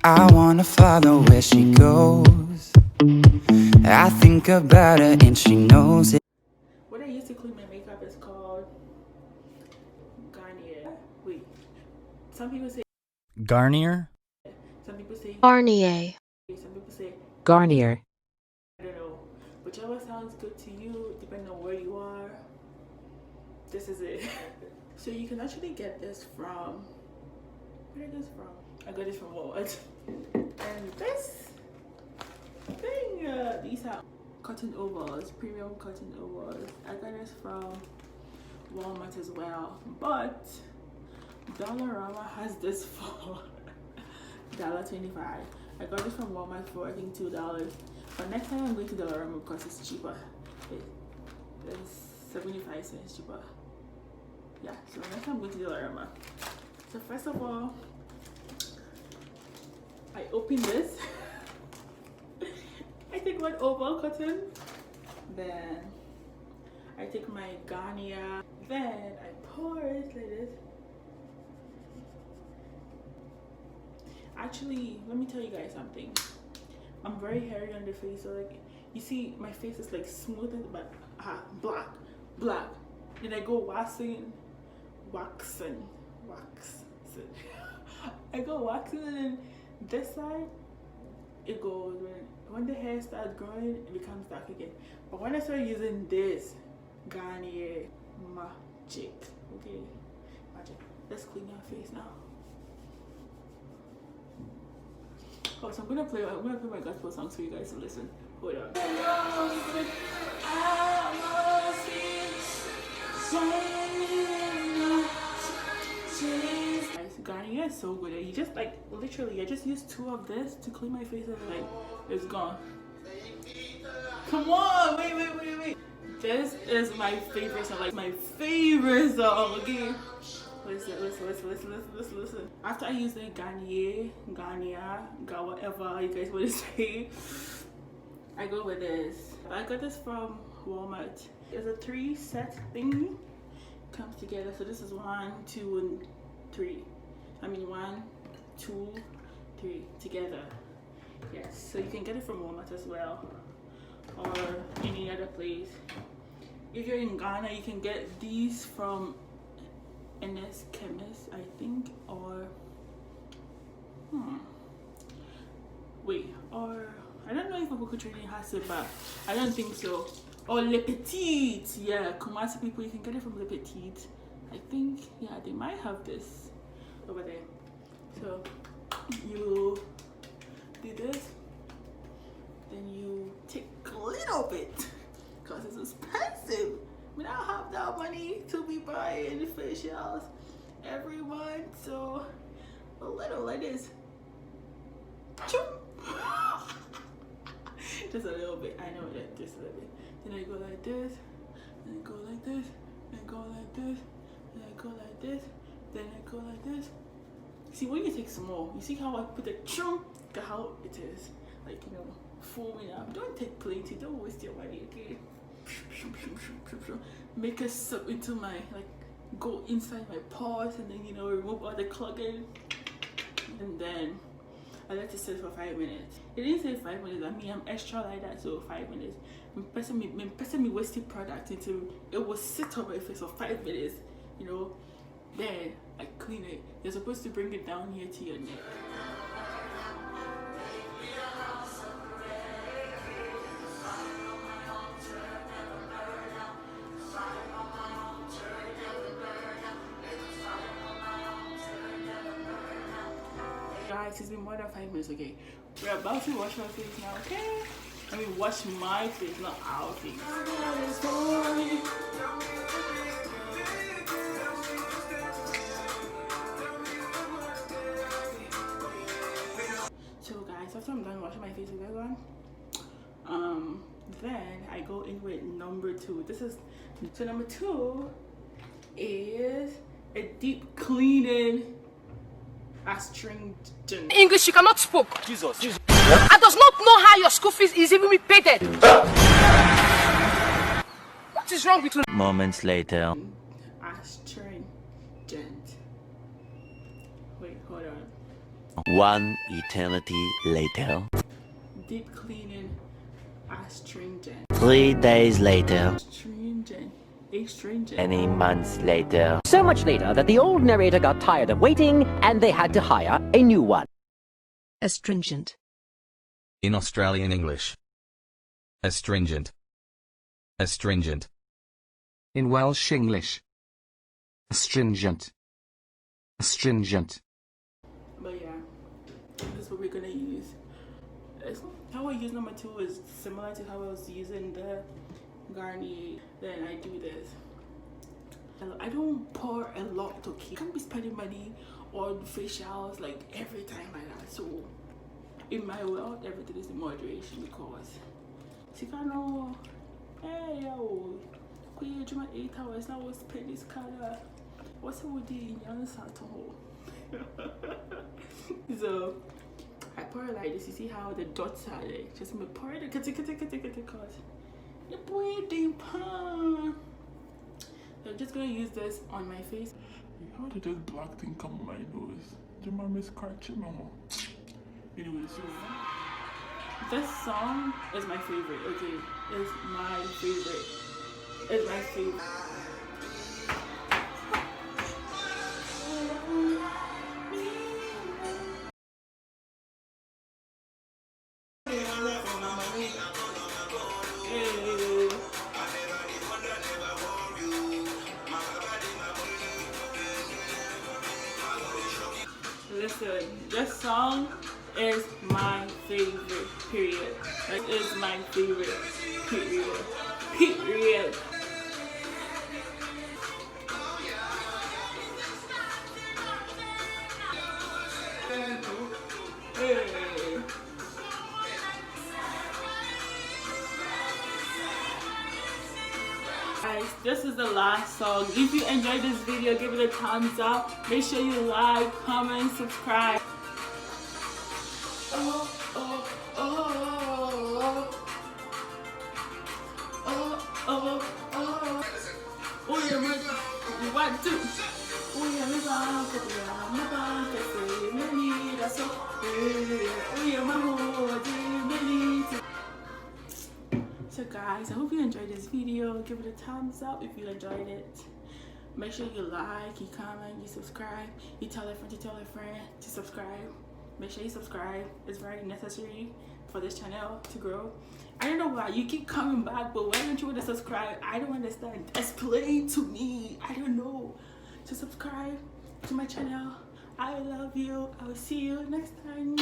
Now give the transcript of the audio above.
I wanna follow where she goes. I think about her and she knows it. What I use to clean my makeup is called Garnier. Wait, some people say Garnier? some people say Garnier. some people say Garnier. I don't know. Whichever sounds good to you, depending on where you are. This is it. So you can actually get this from, where did this from? I got this from Walmart. And this thing, these are cotton ovals, premium cotton ovals. I got this from Walmart as well, but Dollarama has this for $1.25. I got this from Walmart for I think $2, but next time I'm going to Dollarama because it's cheaper. It's 75 cents cheaper. Yeah, so next time I'm going to Dollarama. So first of all, I open this. I take one oval cotton, then I take my Garnier, then I pour it like this. Actually, let me tell you guys something. I'm very hairy on the face, so like you see my face is like smooth but black. Then I go waxing. I go waxing, and then this side it goes when the hair starts growing, it becomes dark again. But when I start using this Garnier, magic. Okay, magic. Let's clean our face now. Oh, so I'm gonna play my gospel songs for you guys to listen. Hold on. Garnier is so good. You just like literally, I just used 2 of this to clean my face and like it's gone. Come on, wait. This is my favorite song, like my favorite song. Okay, listen. After I use the Garnier, whatever you guys want to say, I go with this. I got this from Walmart. It's a 3-set thing. Comes together. So this is 1, 2, and 3. I mean 1, 2, 3 together. Yes. So you can get it from Walmart as well, or any other place. If you're in Ghana, you can get these from NS Chemist, I think, or or I don't know if Abuko Trading has it, but I don't think so. Or Le Petit, yeah, Kumasi people, you can get it from Le Petit. I think, yeah, they might have this over there. So you do this, then you take a little bit, because it's expensive. I don't have that money to be buying facials every month, so a little like this. Just a little bit. I know that, just a little bit. Then I go like this, then I go like this, then I go like this, then I go like this, then I go like this. See, when you take small, you see how I put the chunk, how it is, like, you know, foaming up. Don't take plenty, don't waste your money, okay? Make a soak into my, like, go inside my pores, and then, you know, remove all the clogging, and then I let it sit for 5 minutes. It didn't say 5 minutes. I mean, I'm extra like that, so 5 minutes. Me wasted product until it will sit on my face for 5 minutes. You know, then I clean it. You're supposed to bring it down here to your neck. Guys, it's been more than 5 minutes, okay? We're about to wash our face now, okay? I mean, wash my face, not our face. So guys, after I'm done washing my face with that one, then I go in with number 2. So number 2 is a deep cleaning astringent. English you cannot speak. Jesus. I does not know how your school fees is even paid. What is wrong with you? Moments later. Astringent. Wait, hold on. One eternity later. Deep cleaning, astringent. 3 days later. Astringent. Many months later. So much later that the old narrator got tired of waiting and they had to hire a new one. Astringent. In Australian English. Astringent. Astringent. In Welsh English. Astringent. Astringent. But yeah, this is what we're gonna use. How I use number 2 is similar to how I was using the Garnier. Then I do this. I don't pour a lot to keep. I can't be spending money on facials like every time like that. So in my world, everything is in moderation because if I know, hey yo, quit my 8 hours now. We'll spend this color. What's it with the young Sato? So I pour it like this. You see how the dots are there? Just me pour it because the boy didn't pan. I'm just gonna use this on my face. How did this black thing come on my nose? Do you mind me scratching my mom? Anyway, so this song is my favorite. Okay, it's my favorite. It's my favorite. Listen, this song is my favorite, period. Like, it's my favorite, period. Period. Guys, this is the last song. If you enjoyed this video, give it a thumbs up. Make sure you like, comment, subscribe. Oh, oh, oh, oh, oh, oh, oh. Oh, yeah, man. 1, 2. Oh, yeah, my bank, my bank, that's so. Oh, yeah, my So guys, I hope you enjoyed this video. Give it a thumbs up if you enjoyed it. Make sure you like, you comment, you subscribe, you tell a friend to subscribe. Make sure you subscribe. It's very necessary for this channel to grow. I don't know why you keep coming back, but why don't you want to subscribe? I don't understand. Explain to me. I don't know. So subscribe to my channel. I love you. I will see you next time.